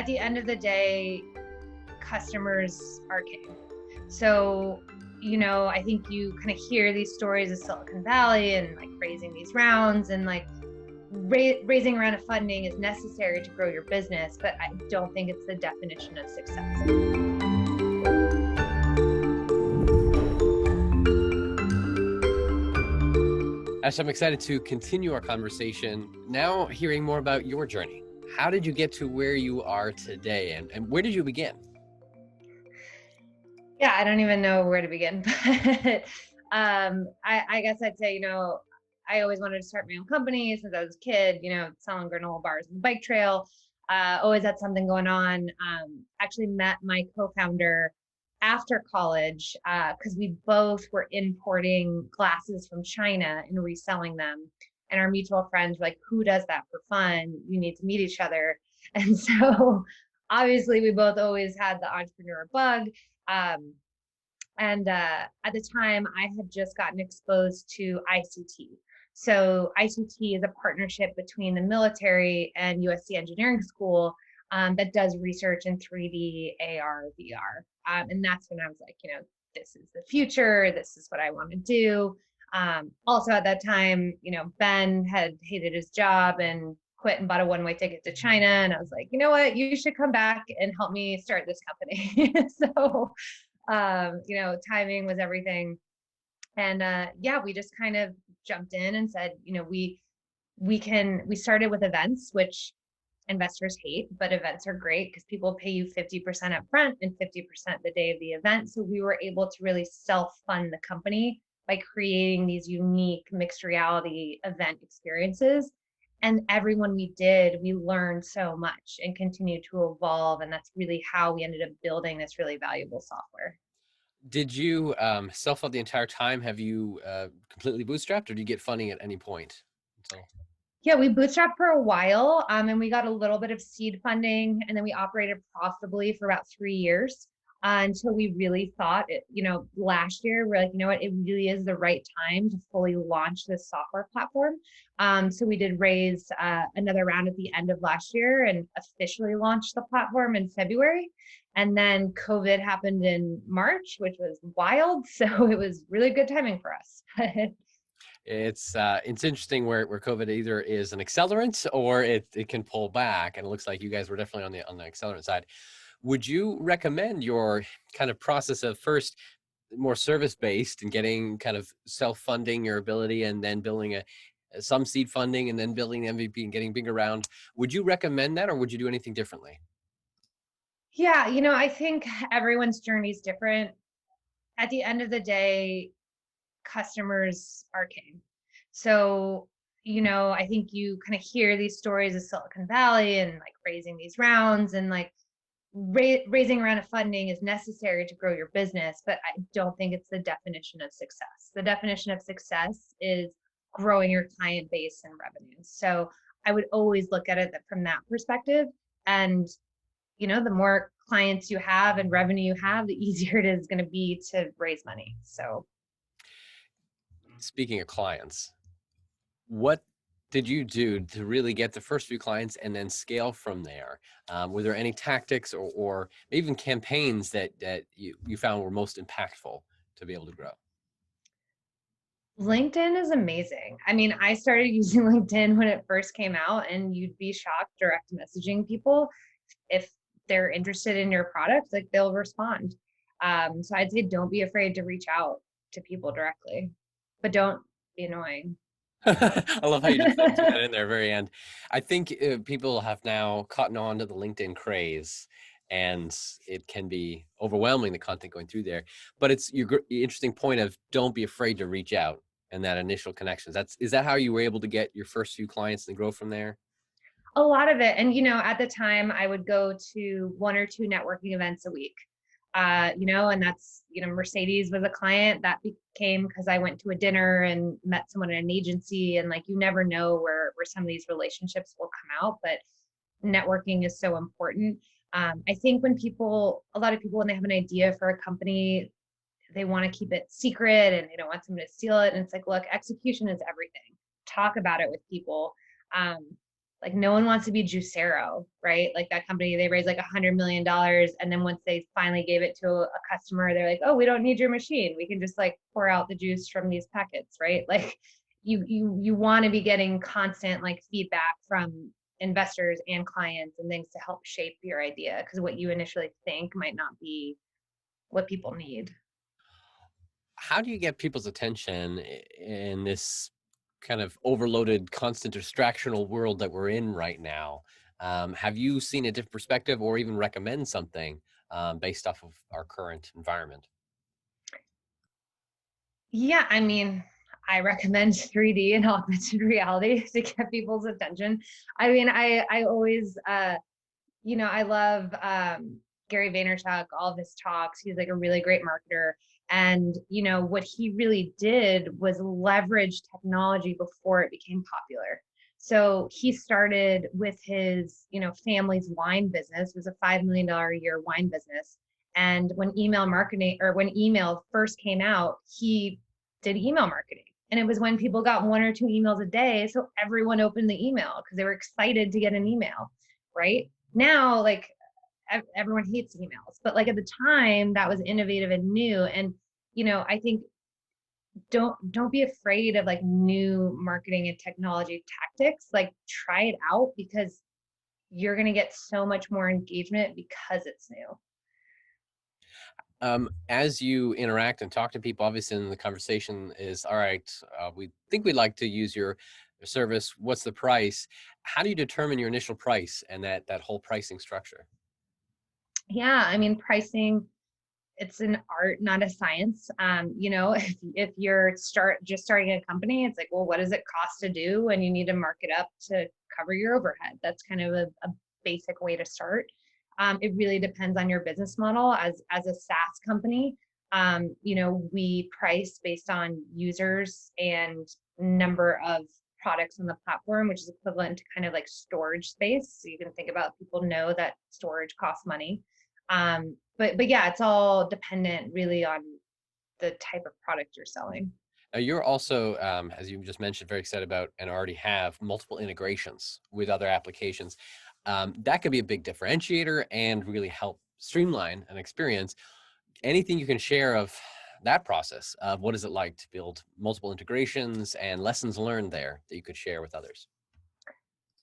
at the end of the day, customers are king. So, I think you kind of hear these stories of Silicon Valley and like raising these rounds and like raising a round of funding is necessary to grow your business, but I don't think it's the definition of success. Ash, I'm excited to continue our conversation now, hearing more about your journey. How did you get to where you are today, and where did you begin? Yeah, I don't even know where to begin, but I guess I'd say, I always wanted to start my own company since I was a kid, selling granola bars on the bike trail. Always had something going on. Actually met my co-founder after college because we both were importing glasses from China and reselling them. And our mutual friends were like, who does that for fun? You need to meet each other. And so obviously we both always had the entrepreneur bug. And at the time, I had just gotten exposed to ICT. So ICT is a partnership between the military and USC Engineering School that does research in 3D, AR, VR. And that's when I was like, this is the future. This is what I want to do. Also at that time, Ben had hated his job and quit and bought a one-way ticket to China. And I was like, you know what, you should come back and help me start this company. So, timing was everything. And we just kind of jumped in and said, we started with events, which investors hate, but events are great because people pay you 50% up front and 50% the day of the event. So we were able to really self-fund the company by creating these unique mixed reality event experiences. And everyone we did, we learned so much and continued to evolve. And that's really how we ended up building this really valuable software. Did you self-fund the entire time? Have you completely bootstrapped, or do you get funding at any point? Yeah, we bootstrapped for a while, and we got a little bit of seed funding, and then we operated profitably for about 3 years until we really thought, last year, we're like, you know what, it really is the right time to fully launch this software platform. So we did raise another round at the end of last year and officially launched the platform in February. And then COVID happened in March, which was wild. So it was really good timing for us. It's interesting where COVID either is an accelerant or it can pull back, and it looks like you guys were definitely on the accelerant side. Would you recommend your kind of process of first more service-based and getting kind of self-funding your ability, and then building some seed funding, and then building the MVP and getting bigger round? Would you recommend that, or would you do anything differently? Yeah, I think everyone's journey is different. At the end of the day, customers are king. So, I think you kind of hear these stories of Silicon Valley and like raising these rounds and like raising a round of funding is necessary to grow your business, but I don't think it's the definition of success. The definition of success is growing your client base and revenues. So I would always look at it from that perspective. And, the more clients you have and revenue you have, the easier it is going to be to raise money. So speaking of clients, what did you do to really get the first few clients and then scale from there? Were there any tactics or even campaigns that you found were most impactful to be able to grow? LinkedIn is amazing. I mean, I started using LinkedIn when it first came out, and you'd be shocked direct messaging people. If they're interested in your product, like they'll respond. So I'd say don't be afraid to reach out to people directly, but don't be annoying. I love how you just threw that in there, very end. I think people have now caught on to the LinkedIn craze, and it can be overwhelming, the content going through there. But it's your interesting point of don't be afraid to reach out and that initial connections. Is that how you were able to get your first few clients and grow from there? A lot of it. And, at the time I would go to 1 or 2 networking events a week. And that's, Mercedes was a client that became because I went to a dinner and met someone in an agency, and like, you never know where some of these relationships will come out, but networking is so important. I think when a lot of people, when they have an idea for a company, they want to keep it secret and they don't want someone to steal it. And it's like, look, execution is everything. Talk about it with people. like no one wants to be Juicero, right? Like that company, they raised like $100 million. And then once they finally gave it to a customer, they're like, oh, we don't need your machine. We can just like pour out the juice from these packets, right? Like you want to be getting constant like feedback from investors and clients and things to help shape your idea. Because what you initially think might not be what people need. How do you get people's attention in this kind of overloaded, constant distractional world that we're in right now? Have you seen a different perspective or even recommend something based off of our current environment? Yeah, I mean, I recommend 3D and augmented reality to get people's attention. I mean, I always I love Gary Vaynerchuk, all of his talks. He's like a really great marketer. And, what he really did was leverage technology before it became popular. So he started with his, family's wine business. It was a $5 million a year wine business. And when email marketing or when email first came out, he did email marketing. And it was when people got 1 or 2 emails a day. So everyone opened the email because they were excited to get an email, right? Now, like everyone hates emails, but like at the time that was innovative and new. And I think don't be afraid of like new marketing and technology tactics. Like try it out because you're going to get so much more engagement because it's new. As you interact and talk to people, obviously, in the conversation is all right. We think we'd like to use your service. What's the price? How do you determine your initial price and that whole pricing structure? Yeah, I mean, pricing, it's an art, not a science. If you're starting a company, it's like, well, what does it cost to do? And you need to mark it up to cover your overhead. That's kind of a basic way to start. It really depends on your business model. As a SaaS company, we price based on users and number of products on the platform, which is equivalent to kind of like storage space. So you can think about people know that storage costs money. But yeah, it's all dependent really on the type of product you're selling. Now, you're also, as you just mentioned, very excited about and already have multiple integrations with other applications. That could be a big differentiator and really help streamline an experience. Anything you can share of that process of what is it like to build multiple integrations and lessons learned there that you could share with others?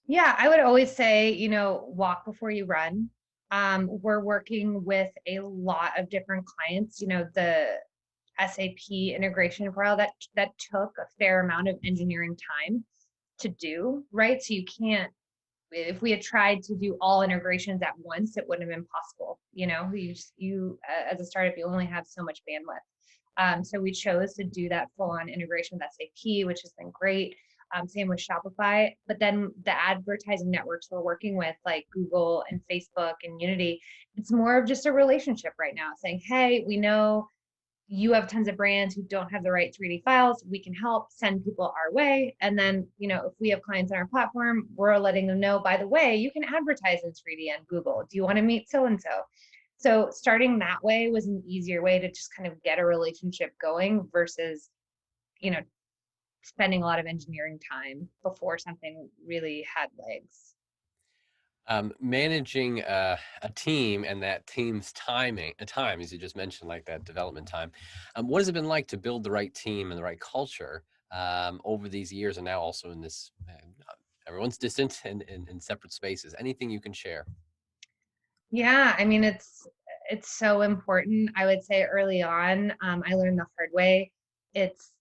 Yeah, I would always say, walk before you run. We're working with a lot of different clients. The SAP integration file that took a fair amount of engineering time to do, right? So you can't, if we had tried to do all integrations at once, it wouldn't have been possible. As a startup, you only have so much bandwidth. So we chose to do that full on integration with SAP, which has been great. Same with Shopify. But then the advertising networks we're working with, like Google and Facebook and Unity, it's more of just a relationship right now saying, hey, we know you have tons of brands who don't have the right 3D files. We can help send people our way. And then, if we have clients on our platform, we're letting them know, by the way, you can advertise in 3D on Google. Do you want to meet so and so? So starting that way was an easier way to just kind of get a relationship going versus, you know, spending a lot of engineering time before something really had legs. Managing a team and that team's time, as you just mentioned, like that development time. What has it been like to build the right team and the right culture over these years, and now also in this, everyone's distant and in separate spaces? Anything you can share? Yeah, I mean it's so important. I would say early on, I learned the hard way. It's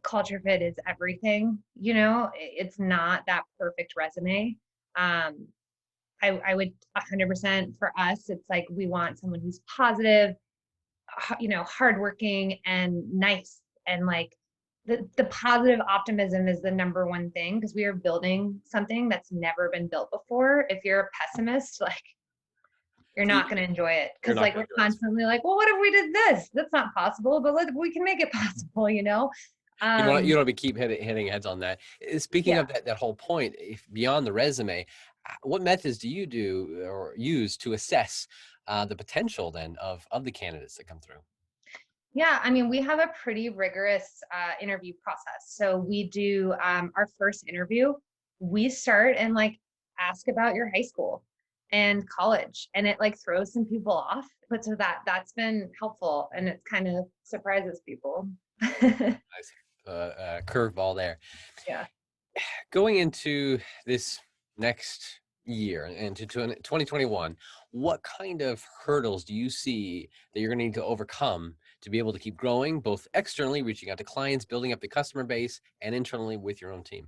culture fit is everything. It's not that perfect resume. Um, I would 100% for us. It's like we want someone who's positive, hardworking and nice, and like the positive optimism is the number one thing because we are building something that's never been built before. If you're a pessimist, like you're You- not going to enjoy it You're because not like going we're to do this. constantly like, well, what if we did this? That's not possible, but we can make it possible. You Um, don't be keep hitting heads on that. Speaking yeah. of that whole point, if beyond the resume, what methods do you do or use to assess the potential then of the candidates that come through? Yeah, I mean, we have a pretty rigorous interview process. So we do our first interview. we start and like ask about your high school and college, and it like throws some people off, but so that's been helpful, and it kind of surprises people. Nice curveball there. Yeah. Going into this next year, into 2021, what kind of hurdles do you see that you're going to need to overcome to be able to keep growing, both externally, reaching out to clients, building up the customer base, and internally with your own team?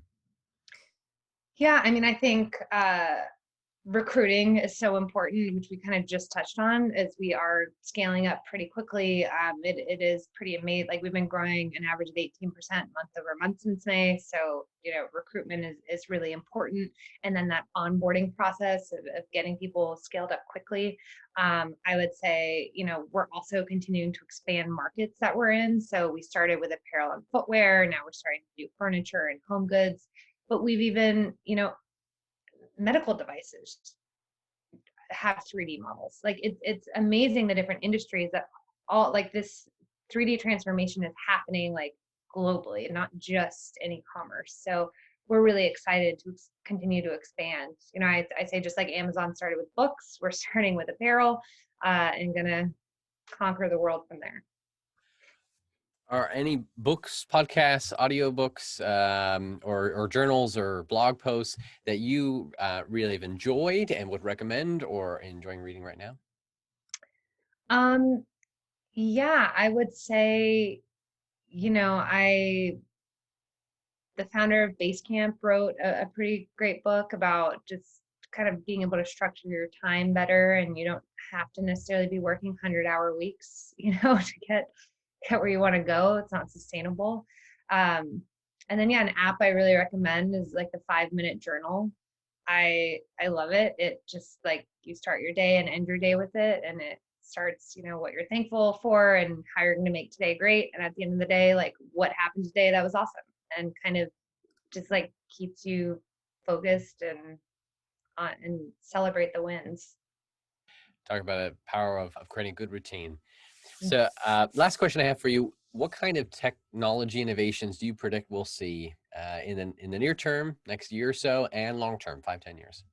Yeah, I mean, I think recruiting is so important, which we kind of just touched on, as we are scaling up pretty quickly. It is pretty amazing. Like we've been growing an average of 18% month over month since May. So, recruitment is really important. And then that onboarding process of getting people scaled up quickly. I would say, we're also continuing to expand markets that we're in. So we started with apparel and footwear. Now we're starting to do furniture and home goods. But we've even, medical devices have 3D models. Like it's amazing the different industries that all like this 3D transformation is happening like globally, not just in e-commerce. So we're really excited to continue to expand. I say just like Amazon started with books, we're starting with apparel, and gonna conquer the world from there. Are any books, podcasts, audiobooks, or journals or blog posts that you really have enjoyed and would recommend or enjoying reading right now? Yeah, I would say, the founder of Basecamp wrote a pretty great book about just kind of being able to structure your time better, and you don't have to necessarily be working 100-hour weeks, to get where you want to go. It's not sustainable. And then yeah, an app I really recommend is like the 5-minute journal. I love it. It just like you start your day and end your day with it, and it starts, what you're thankful for and how you're going to make today great. And at the end of the day, like what happened today that was awesome, and kind of just like keeps you focused and celebrate the wins. Talk about the power of creating a good routine. So last question I have for you, what kind of technology innovations do you predict we'll see in the near term, next year or so, and long term, 5-10 years?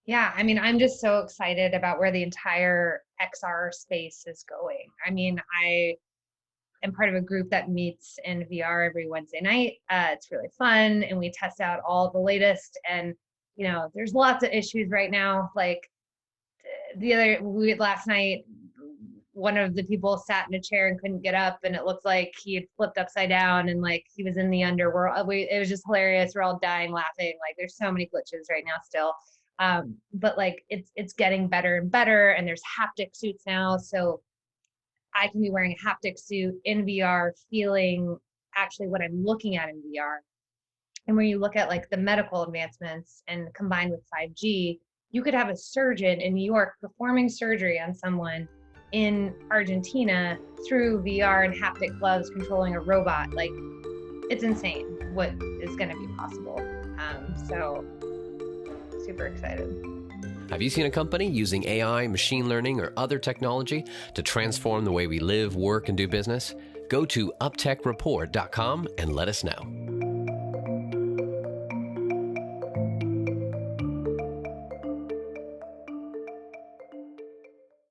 Yeah, I mean, I'm just so excited about where the entire XR space is going. I mean, I am part of a group that meets in VR every Wednesday night. It's really fun, and we test out all the latest. And there's lots of issues right now. Like last night, one of the people sat in a chair and couldn't get up, and it looked like he had flipped upside down, and like he was in the underworld. It was just hilarious. We're all dying laughing. Like there's so many glitches right now still. But like it's getting better and better, and there's haptic suits now. So I can be wearing a haptic suit in VR, feeling actually what I'm looking at in VR. And when you look at like the medical advancements and combined with 5G, you could have a surgeon in New York performing surgery on someone in Argentina through VR and haptic gloves controlling a robot. Like it's insane what is going to be possible. So super excited. Have you seen a company using AI, machine learning, or other technology to transform the way we live, work, and do business? Go to uptechreport.com and let us know.